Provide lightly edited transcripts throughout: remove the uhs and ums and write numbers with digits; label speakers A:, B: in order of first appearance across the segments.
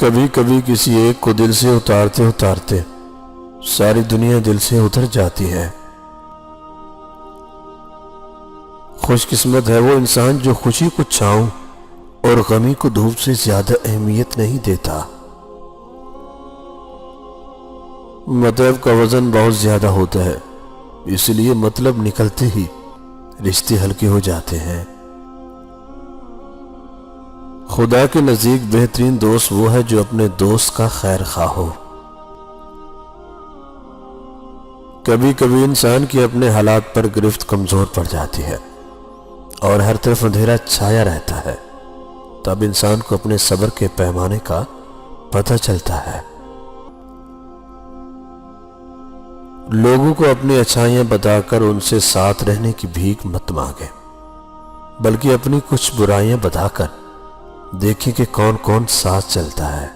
A: کبھی کبھی کسی ایک کو دل سے اتارتے اتارتے ساری دنیا دل سے اتر جاتی ہے۔ خوش قسمت ہے وہ انسان جو خوشی کو چھاؤں اور غمی کو دھوپ سے زیادہ اہمیت نہیں دیتا۔ مطلب کا وزن بہت زیادہ ہوتا ہے، اس لیے مطلب نکلتے ہی رشتے ہلکے ہو جاتے ہیں۔ خدا کے نزدیک بہترین دوست وہ ہے جو اپنے دوست کا خیر خواہ ہو۔ کبھی کبھی انسان کی اپنے حالات پر گرفت کمزور پڑ جاتی ہے اور ہر طرف اندھیرا چھایا رہتا ہے، تب انسان کو اپنے صبر کے پیمانے کا پتہ چلتا ہے۔ لوگوں کو اپنی اچھائیاں بتا کر ان سے ساتھ رہنے کی بھیک مت مانگے، بلکہ اپنی کچھ برائیاں بتا کر دیکھیں کہ کون کون ساتھ چلتا ہے۔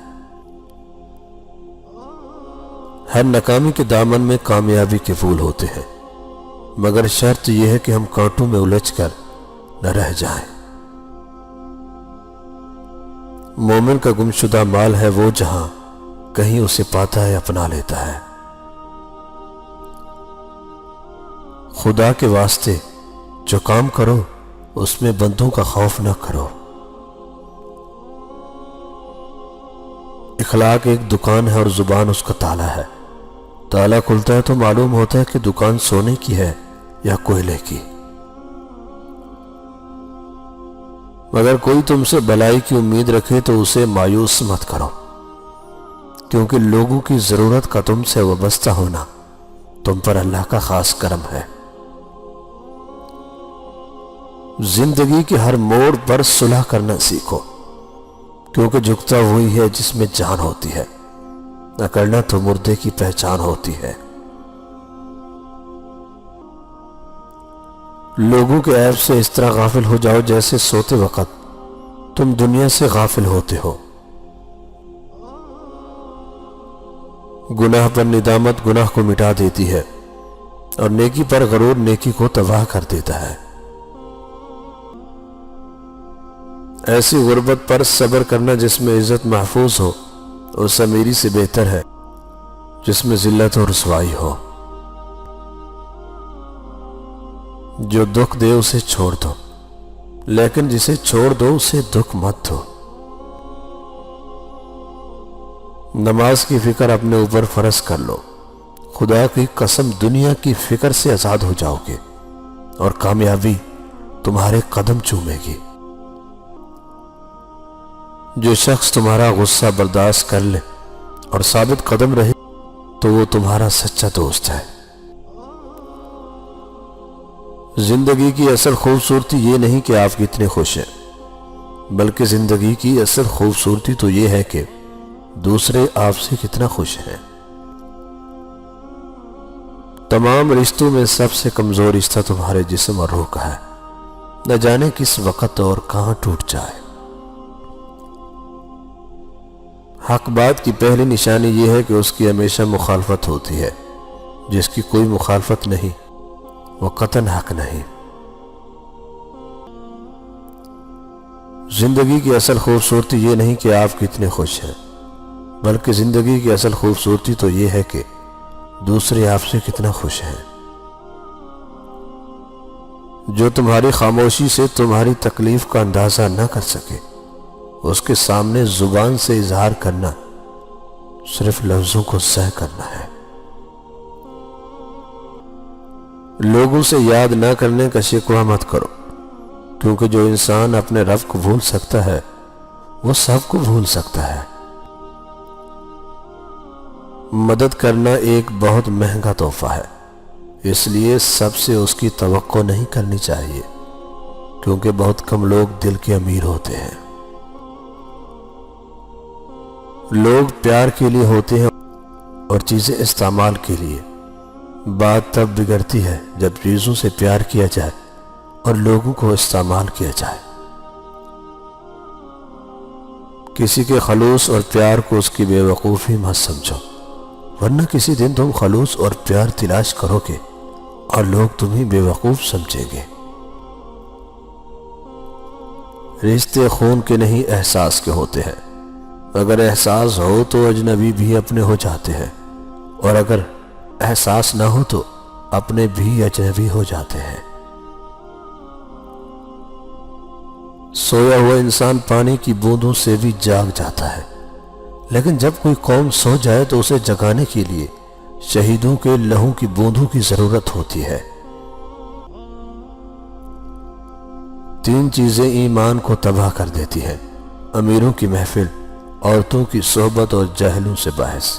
A: ہر ناکامی کے دامن میں کامیابی کے پھول ہوتے ہیں، مگر شرط یہ ہے کہ ہم کانٹوں میں الجھ کر نہ رہ جائیں۔ مومن کا گمشدہ مال ہے وہ جہاں کہیں اسے پاتا ہے اپنا لیتا ہے۔ خدا کے واسطے جو کام کرو اس میں بندوں کا خوف نہ کرو۔ اخلاق ایک دکان ہے اور زبان اس کا تالا ہے۔ تالا کھلتا ہے تو معلوم ہوتا ہے کہ دکان سونے کی ہے یا کوئلے کی۔ مگر کوئی تم سے بھلائی کی امید رکھے تو اسے مایوس مت کرو، کیونکہ لوگوں کی ضرورت کا تم سے وابستہ ہونا تم پر اللہ کا خاص کرم ہے۔ زندگی کے ہر موڑ پر صلح کرنا سیکھو، کیونکہ جھکتا وہی ہے جس میں جان ہوتی ہے، نہ کرنا تو مردے کی پہچان ہوتی ہے۔ لوگوں کے عیب سے اس طرح غافل ہو جاؤ جیسے سوتے وقت تم دنیا سے غافل ہوتے ہو۔ گناہ پر ندامت گناہ کو مٹا دیتی ہے اور نیکی پر غرور نیکی کو تباہ کر دیتا ہے۔ ایسی غربت پر صبر کرنا جس میں عزت محفوظ ہو اس امیری سے بہتر ہے جس میں ذلت اور رسوائی ہو۔ جو دکھ دے اسے چھوڑ دو، لیکن جسے چھوڑ دو اسے دکھ مت دو۔ نماز کی فکر اپنے اوپر فرض کر لو، خدا کی قسم دنیا کی فکر سے آزاد ہو جاؤ گے اور کامیابی تمہارے قدم چومے گی۔ جو شخص تمہارا غصہ برداشت کر لے اور ثابت قدم رہے تو وہ تمہارا سچا دوست ہے۔ زندگی کی اصل خوبصورتی یہ نہیں کہ آپ کتنے خوش ہیں، بلکہ زندگی کی اصل خوبصورتی تو یہ ہے کہ دوسرے آپ سے کتنا خوش ہیں۔ تمام رشتوں میں سب سے کمزور رشتہ تمہارے جسم اور روح کا ہے، نہ جانے کس وقت اور کہاں ٹوٹ جائے۔ حق بات کی پہلی نشانی یہ ہے کہ اس کی ہمیشہ مخالفت ہوتی ہے، جس کی کوئی مخالفت نہیں وہ قطعاً حق نہیں۔ زندگی کی اصل خوبصورتی یہ نہیں کہ آپ کتنے خوش ہیں، بلکہ زندگی کی اصل خوبصورتی تو یہ ہے کہ دوسرے آپ سے کتنا خوش ہیں۔ جو تمہاری خاموشی سے تمہاری تکلیف کا اندازہ نہ کر سکے اس کے سامنے زبان سے اظہار کرنا صرف لفظوں کو سہ کرنا ہے۔ لوگوں سے یاد نہ کرنے کا شکوہ مت کرو، کیونکہ جو انسان اپنے رب کو بھول سکتا ہے وہ سب کو بھول سکتا ہے۔ مدد کرنا ایک بہت مہنگا تحفہ ہے، اس لیے سب سے اس کی توقع نہیں کرنی چاہیے، کیونکہ بہت کم لوگ دل کے امیر ہوتے ہیں۔ لوگ پیار کے لیے ہوتے ہیں اور چیزیں استعمال کے لیے۔ بات تب بگڑتی ہے جب چیزوں سے پیار کیا جائے اور لوگوں کو استعمال کیا جائے۔ کسی کے خلوص اور پیار کو اس کی بے وقوفی مت سمجھو، ورنہ کسی دن تم خلوص اور پیار تلاش کرو گے اور لوگ تمہیں بے وقوف سمجھیں گے۔ رشتے خون کے نہیں احساس کے ہوتے ہیں، اگر احساس ہو تو اجنبی بھی اپنے ہو جاتے ہیں، اور اگر احساس نہ ہو تو اپنے بھی اجنبی ہو جاتے ہیں۔ سویا ہوا انسان پانی کی بوندوں سے بھی جاگ جاتا ہے، لیکن جب کوئی قوم سو جائے تو اسے جگانے کے لیے شہیدوں کے لہو کی بوندوں کی ضرورت ہوتی ہے۔ 3 چیزیں ایمان کو تباہ کر دیتی ہیں: امیروں کی محفل، عورتوں کی صحبت اور جاہلوں سے بحث۔